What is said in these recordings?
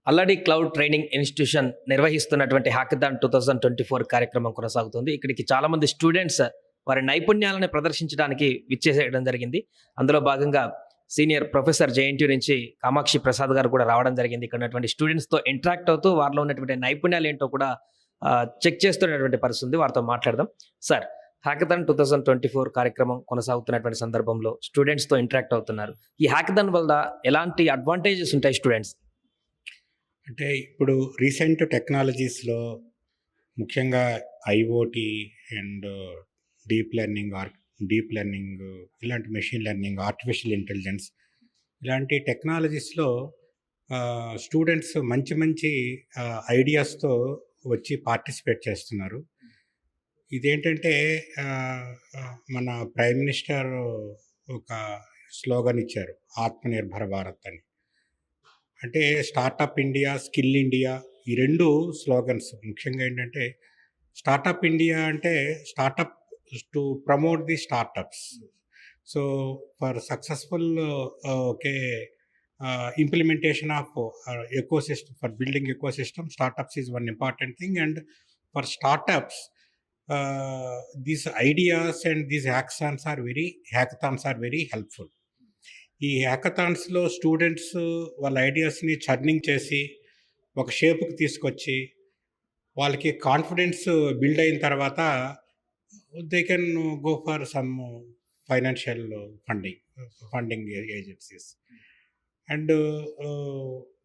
అల్లడి cloud training institution నిర్వహిస్తున్నటువంటి hackathon 2024 కార్యక్రమం కొనసాగుతుంది. ఇక్కడికి చాలామంది స్టూడెంట్స్ వారి నైపుణ్యాలను ప్రదర్శించడానికి విచ్చేసేయడం జరిగింది. అందులో భాగంగా సీనియర్ ప్రొఫెసర్ జేఎన్‌టీయూ నుంచి కామాక్షి ప్రసాద్ గారు కూడా రావడం జరిగింది. ఇక్కడ ఉన్నటువంటి స్టూడెంట్స్‌తో ఇంటరాక్ట్ అవుతూ వారిలో ఉన్నటువంటి నైపుణ్యాలు ఏంటో కూడా చెక్ చేస్తున్నటువంటి పరిస్థితి ఉంది. వారితో మాట్లాడదాం. సార్, హ్యాకథాన్ 2024 కార్యక్రమం కొనసాగుతున్నటువంటి సందర్భంలో స్టూడెంట్స్‌తో ఇంటరాక్ట్ అవుతున్నారు. ఈ హ్యాకథాన్ వల్ల ఎలాంటి అడ్వాంటేజెస్ ఉంటాయి స్టూడెంట్స్? అంటే ఇప్పుడు రీసెంట్ టెక్నాలజీస్‌లో ముఖ్యంగా ఐఓటీ అండ్ డీప్ లెర్నింగ్ ఇలాంటి మెషిన్ లెర్నింగ్, ఆర్టిఫిషియల్ ఇంటెలిజెన్స్ ఇలాంటి టెక్నాలజీస్‌లో స్టూడెంట్స్ మంచి మంచి ఐడియాస్‌తో వచ్చి పార్టిసిపేట్ చేస్తున్నారు. ఇదేంటంటే మన ప్రైమ్ మినిస్టర్ ఒక స్లోగన్ ఇచ్చారు, ఆత్మనిర్భర్ భారత్ అని. అంటే స్టార్టప్ ఇండియా, స్కిల్ ఇండియా ఈ రెండు స్లోగన్స్. ముఖ్యంగా ఏంటంటే స్టార్టప్ ఇండియా అంటే startup to promote the startups. So for successful okay implementation of ecosystem, for building ecosystem, startups is one important thing. And for startups, these ideas and these hackathons are very helpful. ఈ హ్యాకథాన్స్లో students వాళ్ళ ఐడియాస్ని churning చేసి ఒక షేప్కి తీసుకొచ్చి వాళ్ళకి confidence build అయిన తర్వాత they can go for some financial funding agencies. And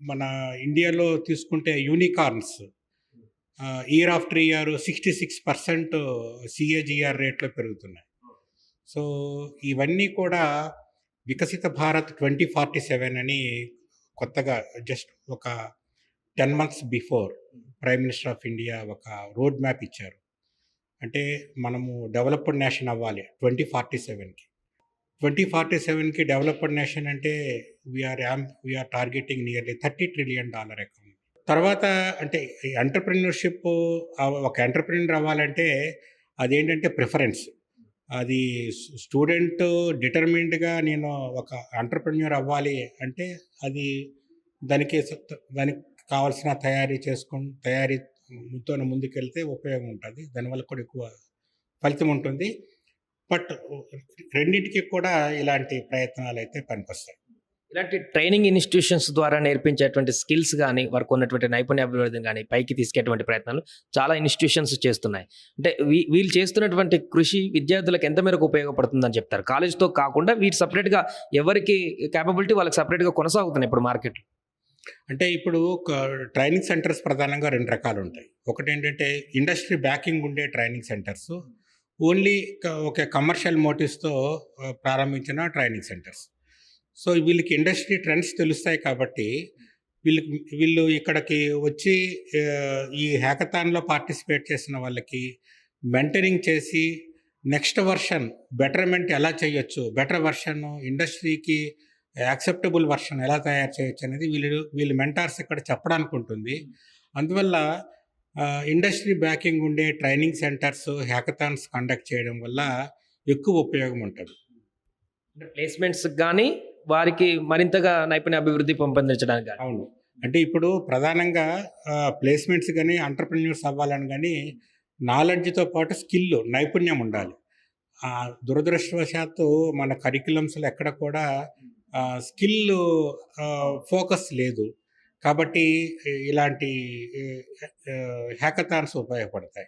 మన ఇండియాలో తీసుకుంటే unicorns year after year 66% CAGR రేట్లో పెరుగుతున్నాయి. సో ఇవన్నీ కూడా వికసిత భారత్ 2047 అని కొత్తగా జస్ట్ ఒక 10 months before prime minister of India ఒక రోడ్ మ్యాప్ ఇచ్చారు. అంటే మనము డెవలప్డ్ నేషన్ అవ్వాలి 2047కి. 2047కి డెవలప్డ్ నేషన్ అంటే we are targeting nearly $30 trillion economy. తర్వాత అంటే ఎంటర్‌ప్రెన్యూర్‌షిప్, ఒక ఎంటర్‌ప్రెన్యూర్ అవ్వాలంటే అదేంటంటే ప్రిఫరెన్స్. అది స్టూడెంట్ డిటర్మిన్డ్గా నేను ఒక ఎంటర్‌ప్రెన్యూర్ అవ్వాలి అంటే అది దానికి కావాల్సిన తయారీతో ముందుకెళ్తే ఉపయోగం ఉంటుంది. దానివల్ల కూడా ఎక్కువ ఫలితం ఉంటుంది. బట్ రెండింటికి కూడా ఇలాంటి ప్రయత్నాలు అయితే పనికొస్తాయి. ఇలాంటి ట్రైనింగ్ ఇన్స్టిట్యూషన్స్ ద్వారా నేర్పించేటువంటి స్కిల్స్ కానీ, వారికి ఉన్నటువంటి నైపుణ్యాభివృద్ధిని కానీ పైకి తీసుకెటువంటి ప్రయత్నాలు చాలా ఇన్స్టిట్యూషన్స్ చేస్తున్నాయి. అంటే వీళ్ళు చేస్తున్నటువంటి కృషి విద్యార్థులకు ఎంత మేరకు ఉపయోగపడుతుందని చెప్తారు? కాలేజ్తో కాకుండా వీటి సపరేట్గా ఎవరికి క్యాపబిలిటీ వాళ్ళకి సపరేట్గా కొనసాగుతున్నాయి ఇప్పుడు మార్కెట్లో. అంటే ఇప్పుడు ట్రైనింగ్ సెంటర్స్ ప్రధానంగా 2 రకాలు ఉంటాయి. ఒకటి ఏంటంటే ఇండస్ట్రీ బ్యాకింగ్ ఉండే ట్రైనింగ్ సెంటర్స్, ఓన్లీ ఒక కమర్షియల్ మోటివ్స్తో ప్రారంభించిన ట్రైనింగ్ సెంటర్స్. సో వీళ్ళకి ఇండస్ట్రీ ట్రెండ్స్ తెలుస్తాయి కాబట్టి వీళ్ళు ఇక్కడికి వచ్చి ఈ హ్యాకథాన్లో పార్టిసిపేట్ చేసిన వాళ్ళకి మెంటరింగ్ చేసి నెక్స్ట్ వర్షన్ బెటర్మెంట్ ఎలా చేయొచ్చు, బెటర్ వర్షన్ ఇండస్ట్రీకి యాక్సెప్టబుల్ వర్షన్ ఎలా తయారు చేయొచ్చు అనేది వీళ్ళు మెంటార్స్ ఇక్కడ చెప్పడానికి ఉంటుంది. అందువల్ల ఇండస్ట్రీ బ్యాకింగ్ ఉండే ట్రైనింగ్ సెంటర్స్ హ్యాకథాన్స్ కండక్ట్ చేయడం వల్ల ఎక్కువ ఉపయోగం ఉంటుంది. ప్లేస్మెంట్స్ కానీ వారికి మరింతగా నైపుణ్య అభివృద్ధి పెంపొందించడానికి. అవును. అంటే ఇప్పుడు ప్రధానంగా ప్లేస్మెంట్స్ కానీ ఎంటర్‌ప్రెన్యూర్స్ అవ్వాలని కానీ నాలెడ్జ్తో పాటు స్కిల్, నైపుణ్యం ఉండాలి. దురదృష్టవశాత్తు మన కరిక్యులమ్స్లో ఎక్కడ కూడా స్కిల్ ఫోకస్ లేదు. కాబట్టి ఇలాంటి హ్యాకథాన్స్ ఉపయోగపడతాయి.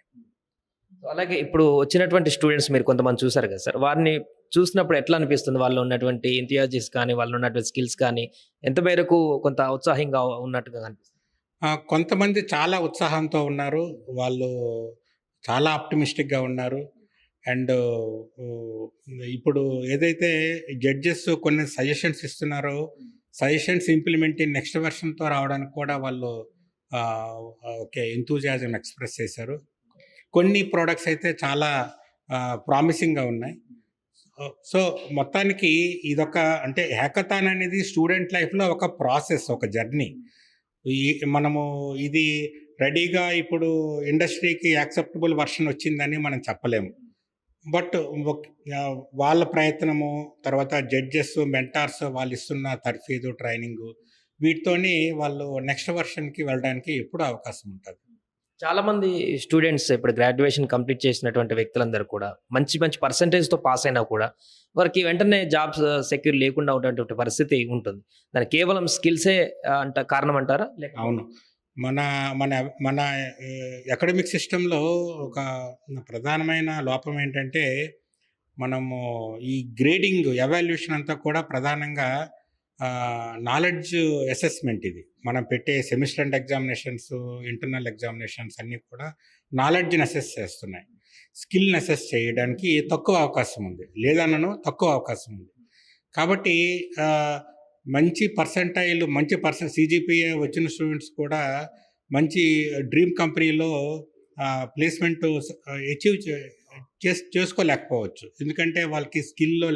అలాగే ఇప్పుడు వచ్చినటువంటి స్టూడెంట్స్ మీరు కొంతమంది చూసారు కదా సార్, వారిని చూసినప్పుడు ఎట్లా అనిపిస్తుంది? వాళ్ళు ఉన్నటువంటి ఇంతియాజిస్ కానీ, వాళ్ళు ఉన్నటువంటి స్కిల్స్ కానీ ఎంత మేరకు కొంత ఉత్సాహంగా ఉన్నట్టుగా అనిపిస్తుంది? కొంతమంది చాలా ఉత్సాహంతో ఉన్నారు, వాళ్ళు చాలా ఆప్టిమిస్టిక్గా ఉన్నారు. అండ్ ఇప్పుడు ఏదైతే జడ్జెస్ కొన్ని సజెషన్స్ ఇస్తున్నారో, సజెషన్స్ ఇంప్లిమెంట్ నెక్స్ట్ వెర్షన్తో రావడానికి కూడా వాళ్ళు ఓకే ఎంతూజియాజం ఎక్స్ప్రెస్ చేశారు. కొన్ని ప్రోడక్ట్స్ అయితే చాలా ప్రామిసింగ్గా ఉన్నాయి. సో మొత్తానికి ఇదొక అంటే హ్యాకథాన్ అనేది స్టూడెంట్ లైఫ్లో ఒక ప్రాసెస్, ఒక జర్నీ. మనము ఇది రెడీగా ఇప్పుడు ఇండస్ట్రీకి యాక్సెప్టబుల్ వర్షన్ వచ్చిందని మనం చెప్పలేము. బట్ వాళ్ళ ప్రయత్నము, తర్వాత జడ్జెస్, మెంటార్స్ వాళ్ళు ఇస్తున్న తర్ఫీదు, ట్రైనింగు, వీటితోని వాళ్ళు నెక్స్ట్ వర్షన్‌కి వెళ్ళడానికి ఎప్పుడూ అవకాశం ఉంటది. చాలా మంది స్టూడెంట్స్ ఇప్పుడు గ్రాడ్యుయేషన్ కంప్లీట్ చేసినటువంటి వ్యక్తులందరూ కూడా మంచి మంచి పర్సెంటేజ్‌తో పాస్ అయినా కూడా వారికి వెంటనే జాబ్స్ సెక్యూర్ లేకుండా ఉన్నటువంటి పరిస్థితి ఉంటుంది. దానికి కేవలం స్కిల్సే కారణం అంటారా? అవును. మన మన మన అకాడమిక్ సిస్టమ్‌లో ఒక ప్రధానమైన లోపం ఏంటంటే, మనము ఈ గ్రేడింగ్, ఎవాల్యుయేషన్ అంతా కూడా ప్రధానంగా నాలెడ్జ్ అసెస్మెంట్ ఇది. మనం పెట్టే semester end examinations, internal examinations అన్నీ కూడా నాలెడ్జ్‌ని అసెస్ చేస్తున్నాయి. స్కిల్‌ని అసెస్ చేయడానికి తక్కువ అవకాశం ఉంది. లేదనను తక్కువ అవకాశం ఉంది. కాబట్టి మంచి పర్సెంటైల్, మంచి సీజీపీఏ వచ్చిన స్టూడెంట్స్ కూడా మంచి డ్రీమ్ కంపెనీలో ప్లేస్‌మెంట్ అచీవ్ చేసుకోలేకపోవచ్చు. ఎందుకంటే వాళ్ళకి స్కిల్‌లో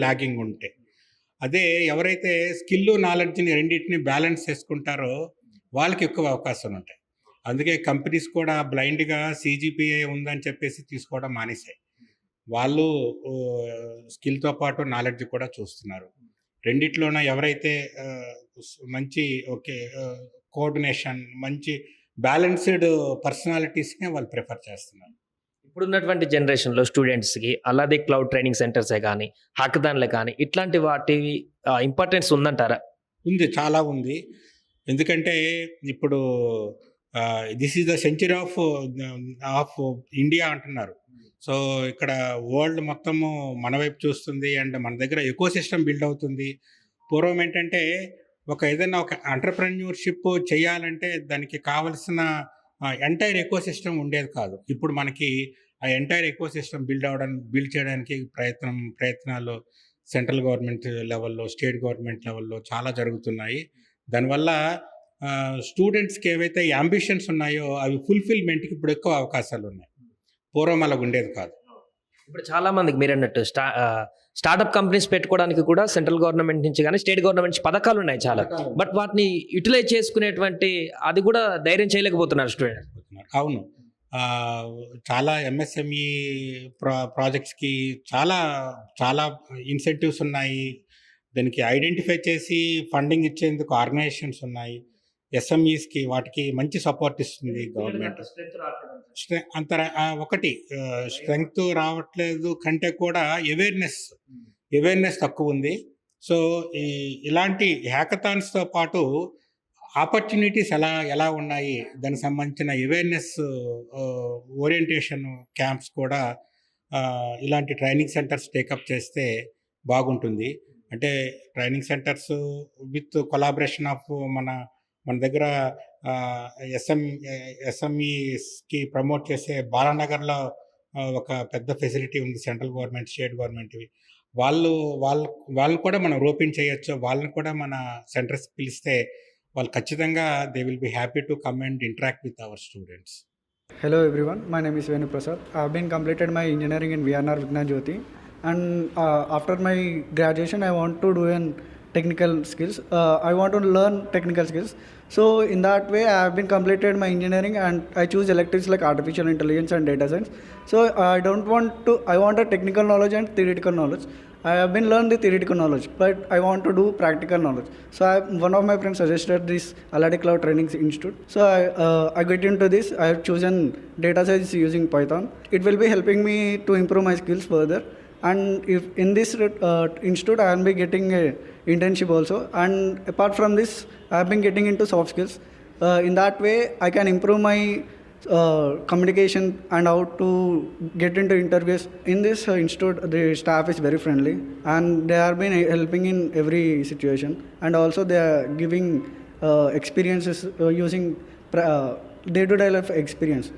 ల్యాగింగ్ ఉంటే. అదే ఎవరైతే స్కిల్, నాలెడ్జ్‌ని రెండిటిని బ్యాలెన్స్ చేసుకుంటారో వాళ్ళకి ఎక్కువ అవకాశాలు ఉంటాయి. అందుకే కంపెనీస్ కూడా బ్లైండ్‌గా సీజీపీఏ ఉందని చెప్పేసి తీసుకోవడం మానేశాయి. వాళ్ళు స్కిల్‌తో పాటు నాలెడ్జ్ కూడా చూస్తున్నారు. రెండిట్లోన ఎవరైతే మంచి కోఆర్డినేషన్, మంచి బ్యాలెన్స్డ్ పర్సనాలిటీస్‌ని వాళ్ళు ప్రిఫర్ చేస్తున్నారు. ఇప్పుడున్నటువంటి జనరేషన్‌లో స్టూడెంట్స్‌కి అల్లాది క్లౌడ్ ట్రైనింగ్ సెంటర్సే గానీ, హాకథాన్‌లే కానీ ఇట్లాంటి వాటివి ఇంపార్టెన్స్ ఉందంటారా? ఉంది. చాలా ఉంది. ఎందుకంటే ఇప్పుడు this is the century of India అంటున్నారు. సో ఇక్కడ వరల్డ్ మొత్తము మన వైపు చూస్తుంది. అండ్ మన దగ్గర ఎకోసిస్టమ్ బిల్డ్ అవుతుంది. పూర్వం ఏంటంటే ఏదైనా ఒక ఎంటర్‌ప్రెన్యూర్‌షిప్ చేయాలంటే దానికి కావలసిన ఎంటైర్ ఎకోసిస్టమ్ ఉండేది కాదు. ఇప్పుడు మనకి ఆ ఎంటైర్ ఎకోసిస్టమ్ బిల్డ్ చేయడానికి ప్రయత్నాలు సెంట్రల్ గవర్నమెంట్ లెవెల్‌లో, స్టేట్ గవర్నమెంట్ లెవెల్‌లో చాలా జరుగుతున్నాయి. దానివల్ల స్టూడెంట్స్‌కి ఏవైతే యాంబిషన్స్ ఉన్నాయో అవి ఫుల్‌ఫిల్‌మెంట్‌కి ఇప్పుడు ఎక్కువ అవకాశాలు ఉన్నాయి. పూర్వం అలాగ ఉండేది కాదు. ఇప్పుడు చాలా మందికి మీరన్నట్టు స్టార్టప్ కంపెనీస్ పెట్టుకోవడానికి కూడా సెంట్రల్ గవర్నమెంట్ నుంచి కానీ, స్టేట్ గవర్నమెంట్ నుంచి పథకాలు ఉన్నాయి చాలా. బట్ వాటిని యుటిలైజ్ చేసుకునేటువంటి అది కూడా ధైర్యం చేయలేకపోతున్నారు స్టూడెంట్స్. అవును. చాలా ఎంఎస్ఎంఈ ప్రాజెక్ట్స్‌కి చాలా ఇన్సెంటివ్స్ ఉన్నాయి. దానికి ఐడెంటిఫై చేసి ఫండింగ్ ఇచ్చేందుకు ఆర్గనైజేషన్స్ ఉన్నాయి. ఎస్ఎంఈస్‌కి వాటికి మంచి సపోర్ట్ ఇస్తుంది గవర్నమెంట్. స్ట్రెంగ్త్ రావట్లేదు కంటే కూడా అవేర్నెస్ తక్కువ ఉంది. సో ఇలాంటి హ్యాకథాన్స్‌తో పాటు ఆపర్చునిటీస్ ఎలా ఉన్నాయి, దానికి సంబంధించిన అవేర్నెస్ ఓరియంటేషన్ క్యాంప్స్ కూడా ఇలాంటి ట్రైనింగ్ సెంటర్స్ టేకప్ చేస్తే బాగుంటుంది. అంటే training centres with collaboration of మన దగ్గర ఎస్ఎంఈస్కి ప్రమోట్ చేసే బాలానగర్లో ఒక పెద్ద ఫెసిలిటీ ఉంది. సెంట్రల్ గవర్నమెంట్, స్టేట్ గవర్నమెంట్వి. వాళ్ళు కూడా మనం రోపింగ్ చేయొచ్చు. వాళ్ళని కూడా మన సెంటర్స్కి పిలిస్తే వాళ్ళు ఖచ్చితంగా they will be happy to come and interact with our students. Hello everyone, my name is Venu Prasad. I have been completed my engineering in VNR Vignan Jyoti, and after my graduation I want to do an technical skills. I want to learn technical skills. So in that way I have been completed my engineering and I choose electives like artificial intelligence and data science. So I want a technical knowledge and theoretical knowledge. I have been learned the theoretical knowledge, but I want to do practical knowledge. So one of my friends suggested this Aladi Cloud Training Institute. So I get into this. I have chosen data science using Python. It will be helping me to improve my skills further. And if in this institute I will be getting a internship also. And apart from this, I have been getting into soft skills. In that way, I can improve my communication and how to get into interviews. In this institute, the staff is very friendly and they have been helping in every situation, and also they are giving experiences using day-to-day life experience.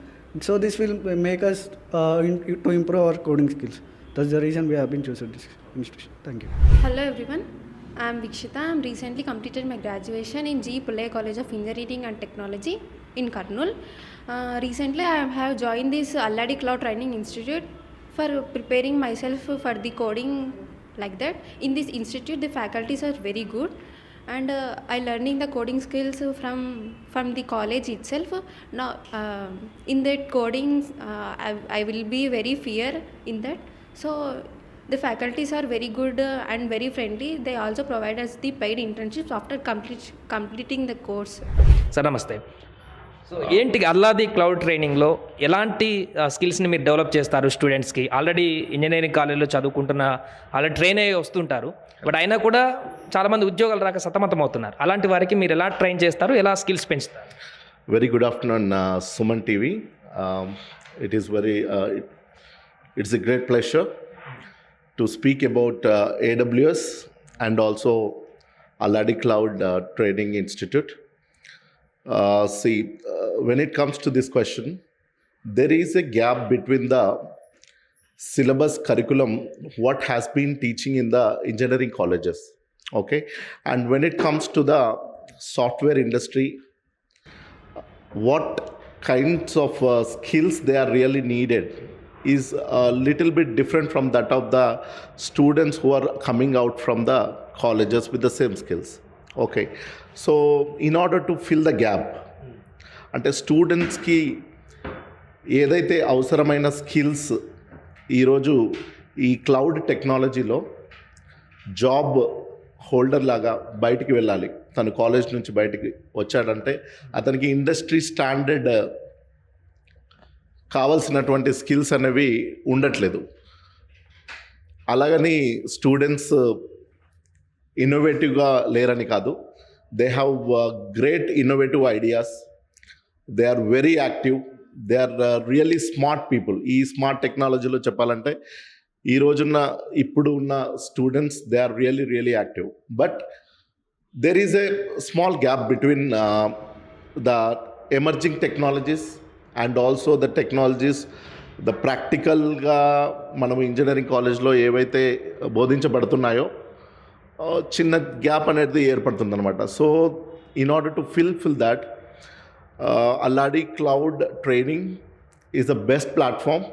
So this will make us to improve our coding skills. That's the reason we have been chosen this institution. Thank you. Hello everyone, I am Vikshita. I am recently completed my graduation in G. Pullai College of Engineering and Technology in Kurnool. Recently I have joined this Alladi Cloud Training Institute for preparing myself for the coding like that. In this institute the faculties are very good, and I learning the coding skills from the college itself. Now in that coding I will be very fear in that. So The faculties are very good and very friendly. They also provide us the paid internships after completing the course. Sir నమస్తే. So ఏంటి Alladi cloud ట్రైనింగ్లో ఎలాంటి స్కిల్స్ని మీరు develop చేస్తారు స్టూడెంట్స్కి? Already engineering కాలేజ్లో చదువుకుంటున్న ఆల్రెడీ ట్రైన్ అయ్యి వస్తుంటారు, బట్ అయినా కూడా చాలామంది ఉద్యోగాలు రాక సతమతం అవుతున్నారు. అలాంటి వారికి మీరు ఎలా ట్రైన్ చేస్తారు, ఎలా స్కిల్స్ పెంచుతారు? Very good afternoon, Suman TV. It is it's a great pleasure to speak about AWS and also Alladi Cloud Training Institute. When it comes to this question, there is a gap between the syllabus curriculum, what has been teaching in the engineering colleges, okay? And when it comes to the software industry, what kinds of skills they are really needed is a little bit different from that of the students who are coming out from the colleges with the same skills. Okay, so in order to fill the gap, అంటే స్టూడెంట్స్కి ఏదైతే అవసరమైన skills ఈరోజు ఈ cloud టెక్నాలజీలో job holder లాగా బయటికి వెళ్ళాలి, తను కాలేజ్ నుంచి బయటికి వచ్చాడంటే అతనికి ఇండస్ట్రీ స్టాండర్డ్ కావాల్సినటువంటి స్కిల్స్ అనేవి ఉండట్లేదు. అలాగని స్టూడెంట్స్ ఇన్నోవేటివ్గా లేరని కాదు. They have great innovative ideas, they are very active, they are really smart people. ఈ స్మార్ట్ టెక్నాలజీలో చెప్పాలంటే ఈ రోజున్న ఇప్పుడు ఉన్న students they are really active. But there is a small gap between the emerging technologies and also the technologies, the ప్రాక్టికల్గా మనం engineering కాలేజ్లో ఏవైతే బోధించబడుతున్నాయో చిన్న గ్యాప్ అనేది ఏర్పడుతుందన్నమాట. So in order to fill that, Alladi cloud training is the best platform.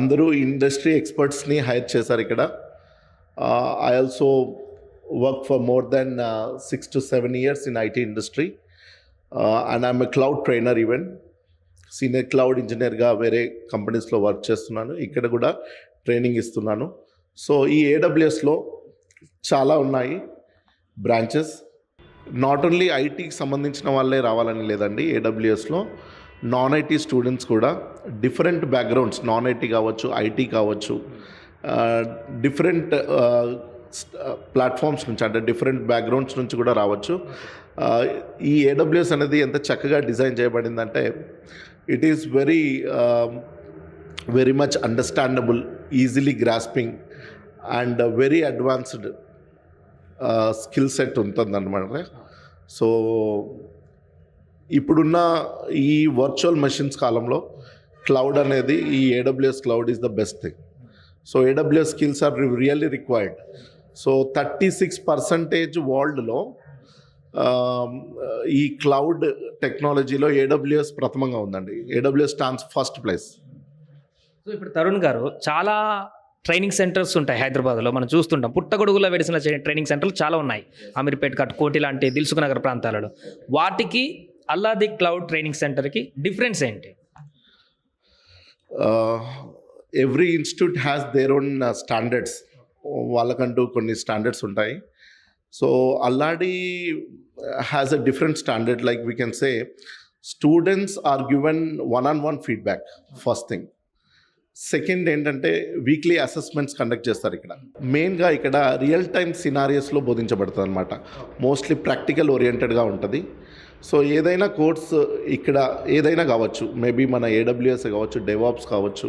అందరూ industry ఎక్స్పర్ట్స్ని hire చేశారు ఇక్కడ. I also work for more than 6 to 7 years in IT industry, and I'm a cloud trainer, even senior cloud engineer ga vere companies lo work chestunnanu, ikkada kuda training istunnanu. So ee AWS lo chaala unnayi branches, not only IT ki sambandhinchina valle ravalani ledandi. AWS lo non IT students కూడా different backgrounds, non IT కావచ్చు, IT కావచ్చు, different platforms నుంచి, అంటే different backgrounds నుంచి కూడా రావచ్చు. ఈ AWS అనేది ఎంత చక్కగా డిజైన్ చేయబడిందంటే it is very much understandable, easily grasping and very advanced skill set ఉంటుందన్నమాట. సో ఇప్పుడున్న ఈ వర్చువల్ మెషిన్స్ కాలంలో క్లౌడ్ అనేది, ఈ AWS cloud is the best thing. So AWS skills are really required. So 36% వరల్డ్లో ఈ క్లౌడ్ టెక్నాలజీలో AWS ప్రథమంగా ఉందండి. AWS stands first place. So ఇప్పుడు తరుణ్ గారు, చాలా ట్రైనింగ్ సెంటర్స్ ఉంటాయి హైదరాబాద్లో, మనం చూస్తుంటాం. పుట్టగొడుగులో వెడిసిన ట్రైనింగ్ సెంటర్లు చాలా ఉన్నాయి, అమీర్పేట్, కట్కోటి లాంటి దిల్సుఖ్ నగర్ ప్రాంతాలలో. వాటికి అల్లాది క్లౌడ్ ట్రైనింగ్ సెంటర్కి డిఫరెన్స్ ఏంటి? Every institute has their own standards. వాళ్ళకంటూ కొన్ని స్టాండర్డ్స్ ఉంటాయి. So Alladi has a different standard. Like we can say students are given one-on-one feedback, first thing. Second ఏంటంటే వీక్లీ అసెస్మెంట్స్ కండక్ట్ చేస్తారు ఇక్కడ. మెయిన్గా ఇక్కడ రియల్ టైమ్ సినారియోస్లో బోధించబడుతుంది అనమాట. మోస్ట్లీ ప్రాక్టికల్ ఓరియంటెడ్గా ఉంటుంది. సో ఏదైనా కోర్స్ ఇక్కడ ఏదైనా కావచ్చు, మేబీ మన AWS కావచ్చు, డెవాప్స్ కావచ్చు,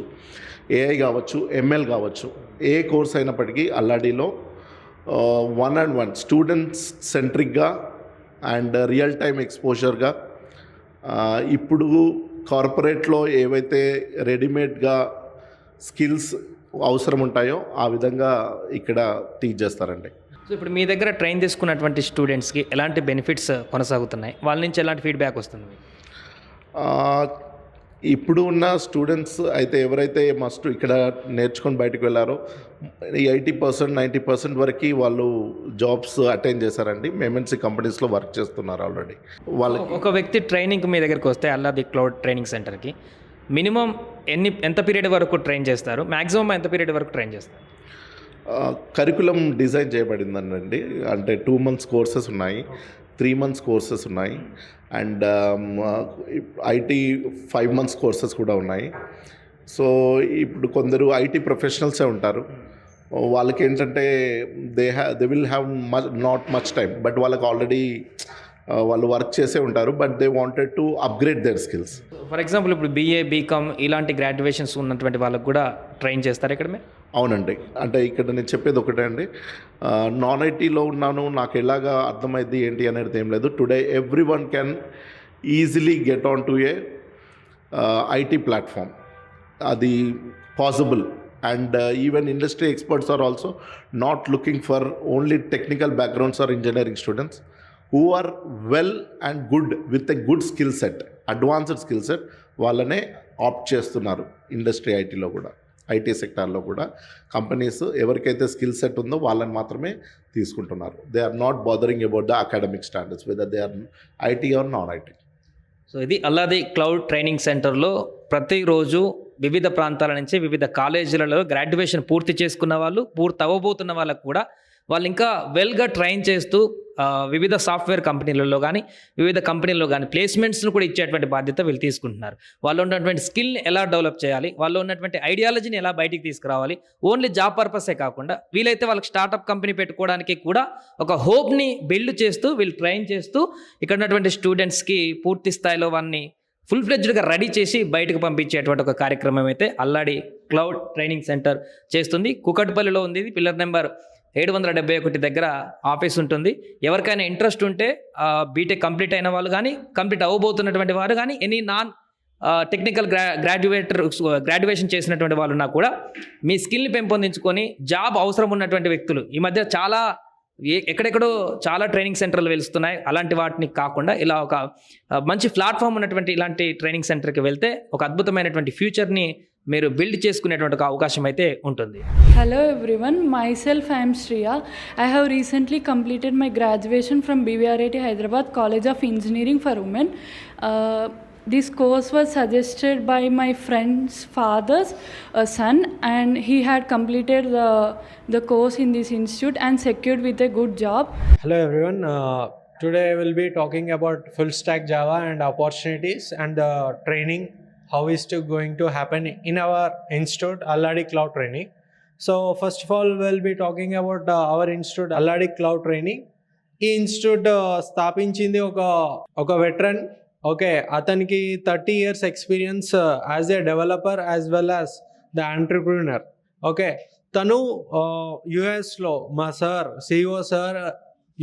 AI కావచ్చు, ML కావచ్చు, ఏ కోర్స్ అయినప్పటికీ అల్లాడిలో 1-on-1 స్టూడెంట్స్ సెంట్రిక్గా అండ్ రియల్ టైమ్ ఎక్స్పోజర్గా, ఇప్పుడు కార్పొరేట్లో ఏవైతే రెడీమేడ్గా స్కిల్స్ అవసరం ఉంటాయో ఆ విధంగా ఇక్కడ టీచ్ చేస్తారండి. సో ఇప్పుడు మీ దగ్గర ట్రైన్ తీసుకున్నటువంటి స్టూడెంట్స్కి ఎలాంటి బెనిఫిట్స్ కొనసాగుతున్నాయి, వాళ్ళ నుంచి ఎలాంటి ఫీడ్బ్యాక్ వస్తుంది? ఇప్పుడు ఉన్న స్టూడెంట్స్ అయితే ఎవరైతే మస్ట్ ఇక్కడ నేర్చుకొని బయటకు వెళ్ళారో 80%, 90% వరకు వాళ్ళు జాబ్స్ అటెండ్ చేశారండి. MNC కంపెనీస్లో వర్క్ చేస్తున్నారు ఆల్రెడీ. వాళ్ళకి ఒక వ్యక్తి ట్రైనింగ్ మీ దగ్గరికి వస్తే అల్లాది క్లౌడ్ ట్రైనింగ్ సెంటర్కి మినిమం ఎంత పీరియడ్ వరకు ట్రైన్ చేస్తారు, మ్యాక్సిమం ఎంత పీరియడ్ వరకు ట్రైన్ చేస్తారు? కరికులం డిజైన్ చేయబడిందండి. అంటే 2 months కోర్సెస్ ఉన్నాయి, 3 months కోర్సెస్ ఉన్నాయి, అండ్ ఐటీ 5 months కోర్సెస్ కూడా ఉన్నాయి. సో ఇప్పుడు కొందరు ఐటీ ప్రొఫెషనల్సే ఉంటారు, వాళ్ళకి ఏంటంటే they will have not much time, but వాళ్ళకి ఆల్రెడీ వాళ్ళు వర్క్ చేసే ఉంటారు, but they wanted to upgrade their skills. For example ఇప్పుడు బీఏ బీకామ్ ఇలాంటి గ్రాడ్యుయేషన్స్ ఉన్నటువంటి వాళ్ళకు కూడా ట్రైన్ చేస్తారు ఇక్కడ మీరు? అవునండి. అంటే ఇక్కడ నేను చెప్పేది ఒకటే అండి, నాన్ ఐటీలో ఉన్నాను, నాకు ఎలాగా అర్థమైంది ఏంటి అనేది ఏం లేదు. Today every one can easily get on to A IT platform. అది possible. And even industry experts are also not looking for only technical backgrounds or engineering students who are well and good with a good skill set, advanced skill set, వాళ్ళనే opt చేస్తున్నారు industry ఐటీలో కూడా, IT సెక్టార్లో కూడా. Companies ఎవరికైతే skill set ఉందో వాళ్ళని మాత్రమే తీసుకుంటున్నారు. They are not bothering about the academic standards whether they are IT or non IT. So ఇది అల్లాది క్లౌడ్ ట్రైనింగ్ సెంటర్లో ప్రతిరోజు వివిధ ప్రాంతాల నుంచి వివిధ కాలేజీలలో గ్రాడ్యుయేషన్ పూర్తి చేసుకున్న వాళ్ళు, పూర్తి అవ్వబోతున్న వాళ్ళకు కూడా వాళ్ళు ఇంకా వెల్గా ట్రైన్ చేస్తూ వివిధ సాఫ్ట్వేర్ కంపెనీలలో కానీ వివిధ కంపెనీల్లో కానీ ప్లేస్మెంట్స్ను కూడా ఇచ్చేటువంటి బాధ్యత వీళ్ళు తీసుకుంటున్నారు. వాళ్ళు ఉన్నటువంటి స్కిల్ని ఎలా డెవలప్ చేయాలి, వాళ్ళు ఉన్నటువంటి ఐడియాలజీని ఎలా బయటికి తీసుకురావాలి, ఓన్లీ జాబ్ పర్పసే కాకుండా వీలైతే వాళ్ళకి స్టార్టప్ కంపెనీ పెట్టుకోవడానికి కూడా ఒక హోప్ని బిల్డ్ చేస్తూ వీళ్ళు ట్రైన్ చేస్తూ ఇక్కడ ఉన్నటువంటి స్టూడెంట్స్కి పూర్తి స్థాయిలో వారిని ఫుల్ ఫ్లెడ్జ్డ్గా రెడీ చేసి బయటకు పంపించేటువంటి ఒక కార్యక్రమం అయితే అల్లాడి క్లౌడ్ ట్రైనింగ్ సెంటర్ చేస్తుంది. కూకట్పల్లిలో ఉంది. ఇది పిల్లర్ నెంబర్ 771 దగ్గర ఆఫీస్ ఉంటుంది. ఎవరికైనా ఇంట్రెస్ట్ ఉంటే బీటెక్ కంప్లీట్ అయిన వాళ్ళు కానీ, కంప్లీట్ అవ్వబోతున్నటువంటి వారు కానీ, ఎనీ నాన్ టెక్నికల్ గ్రాడ్యుయేషన్ చేసినటువంటి వాళ్ళు ఉన్నా కూడా మీ స్కిల్ని పెంపొందించుకొని జాబ్ అవసరం ఉన్నటువంటి వ్యక్తులు ఈ మధ్య చాలా ఎక్కడెక్కడో చాలా ట్రైనింగ్ సెంటర్లు వెలుస్తున్నాయి. అలాంటి వాటిని కాకుండా ఇలా ఒక మంచి ప్లాట్ఫామ్ ఉన్నటువంటి ఇలాంటి ట్రైనింగ్ సెంటర్కి వెళ్తే ఒక అద్భుతమైనటువంటి ఫ్యూచర్ని మీరు బిల్డ్ చేసుకునేటువంటి ఒక అవకాశం అయితే ఉంటుంది. Hello everyone, myself I am Shriya. I have recently completed my graduation from BVRIT Hyderabad College of Engineering for Women. This course was suggested by my friend's father's son, and he had completed the course in this institute and secured with a good job. Hello everyone. Today I will be talking about full stack Java and opportunities and the training, how is it going to happen in our institute Alladi Cloud Training. So first of all we'll be talking about our institute Alladi Cloud Training. ఈ institute స్థాపించింది ఒక veteran. Okay, అతనికి 30 years experience as a developer as well as the entrepreneur. Okay, తను యుఎస్లో మా sir CEO sir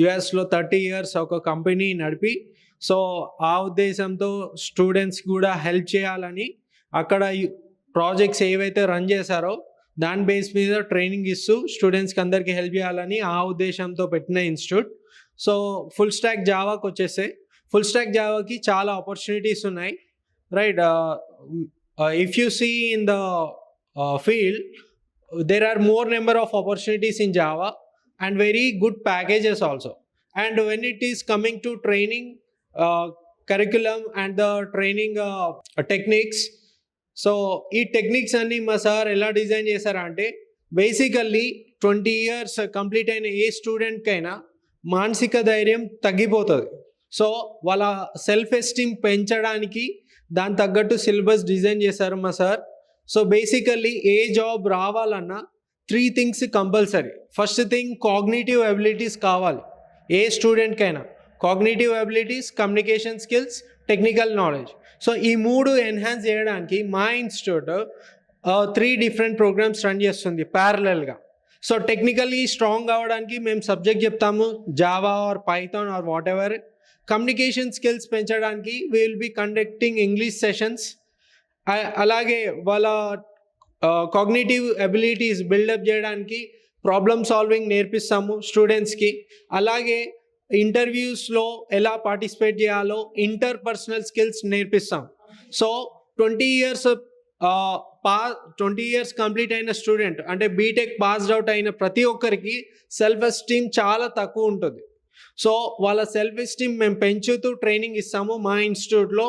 యుఎస్లో 30 years ఒక company నడిపి, సో ఆ ఉద్దేశంతో స్టూడెంట్స్ కూడా హెల్ప్ చేయాలని అక్కడ ప్రాజెక్ట్స్ ఏవైతే రన్ చేశారో దాని బేస్ మీద ట్రైనింగ్ ఇస్తూ స్టూడెంట్స్కి అందరికీ హెల్ప్ చేయాలని ఆ ఉద్దేశంతో పెట్టిన ఇన్స్టిట్యూట్. సో ఫుల్ స్టాక్ జావాకి వచ్చేస్తే ఫుల్ స్టాక్ జావాకి చాలా ఆపర్చునిటీస్ ఉన్నాయి, right? If you see in the field there are more number of opportunities in Java and very good packages also. And when it is coming to training curriculum and the training techniques, so ఈ techniques అన్ని మా sir ఎలా design చేశారంటే basically 20 years complete అయిన ఏ స్టూడెంట్కైనా మానసిక ధైర్యం తగ్గిపోతుంది. So వాళ్ళ సెల్ఫ్ ఎస్టీమ్ పెంచడానికి దాని తగ్గట్టు సిలబస్ డిజైన్ చేశారు మా సార్. సో బేసికల్లీ ఏ జాబ్ రావాలన్నా 3 things compulsory. First thing cognitive abilities కావాలి ఏ స్టూడెంట్కైనా. Cognitive abilities, communication skills, technical knowledge. So ఈ 3 ఎన్హాన్స్ చేయడానికి మా ఇన్స్టిట్యూట్ 3 different ప్రోగ్రామ్స్ రన్ చేస్తుంది ప్యారలల్గా. సో టెక్నికల్లీ స్ట్రాంగ్ అవ్వడానికి మేము సబ్జెక్ట్ చెప్తాము, Java or Python or whatever. Communication skills పెంచడానికి we will be conducting English sessions. అలాగే వాళ్ళ కాగ్నిటివ్ ఎబిలిటీస్ బిల్డప్ చేయడానికి ప్రాబ్లమ్ సాల్వింగ్ నేర్పిస్తాము స్టూడెంట్స్కి. అలాగే ఇంటర్వ్యూస్లో ఎలా పార్టిసిపేట్ చేయాలో ఇంటర్పర్సనల్ స్కిల్స్ నేర్పిస్తాం. సో 20 years కంప్లీట్ అయిన స్టూడెంట్ అంటే బీటెక్ పాస్డ్ అవుట్ అయిన ప్రతి ఒక్కరికి సెల్ఫ్ ఎస్టీమ్ చాలా తక్కువ ఉంటుంది. సో వాళ్ళ సెల్ఫ్ ఎస్టీమ్ మేము పెంచుతూ ట్రైనింగ్ ఇస్తాము మా ఇన్స్టిట్యూట్లో.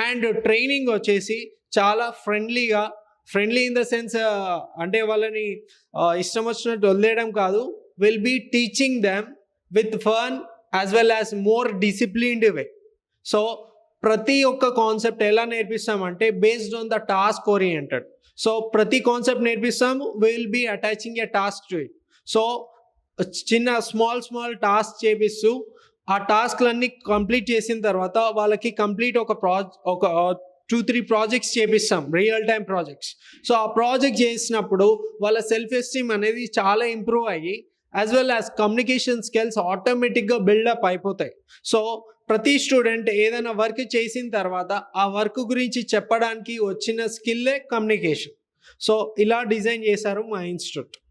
అండ్ ట్రైనింగ్ వచ్చేసి చాలా ఫ్రెండ్లీ ఇన్ ద సెన్స్ అంటే వాళ్ళని ఇష్టం వచ్చినట్టు వదిలేయడం కాదు, will be teaching them with fun as well as more disciplined way. So ప్రతి ఒక్క కాన్సెప్ట్ ఎలా నేర్పిస్తామంటే based on the task oriented. So ప్రతి కాన్సెప్ట్ నేర్పిస్తాము, will be attaching a task to it. So చిన్న స్మాల్ టాస్క్ చేపిస్తూ ఆ టాస్క్లన్నీ complete చేసిన తర్వాత వాళ్ళకి కంప్లీట్ ఒక 2-3 ప్రాజెక్ట్స్ చేపిస్తాం, రియల్ టైమ్ ప్రాజెక్ట్స్. సో ఆ ప్రాజెక్ట్ చేసినప్పుడు వాళ్ళ సెల్ఫ్ ఎస్టీమ్ అనేది చాలా ఇంప్రూవ్ అయ్యి as well as communication skills ఆటోమేటిక్గా బిల్డప్ అయిపోతాయి. సో ప్రతి స్టూడెంట్ ఏదైనా వర్క్ చేసిన తర్వాత ఆ వర్క్ గురించి చెప్పడానికి వచ్చిన స్కిల్లే కమ్యూనికేషన్. సో ఇలా డిజైన్ చేశారు మా ఇన్స్టిట్యూట్.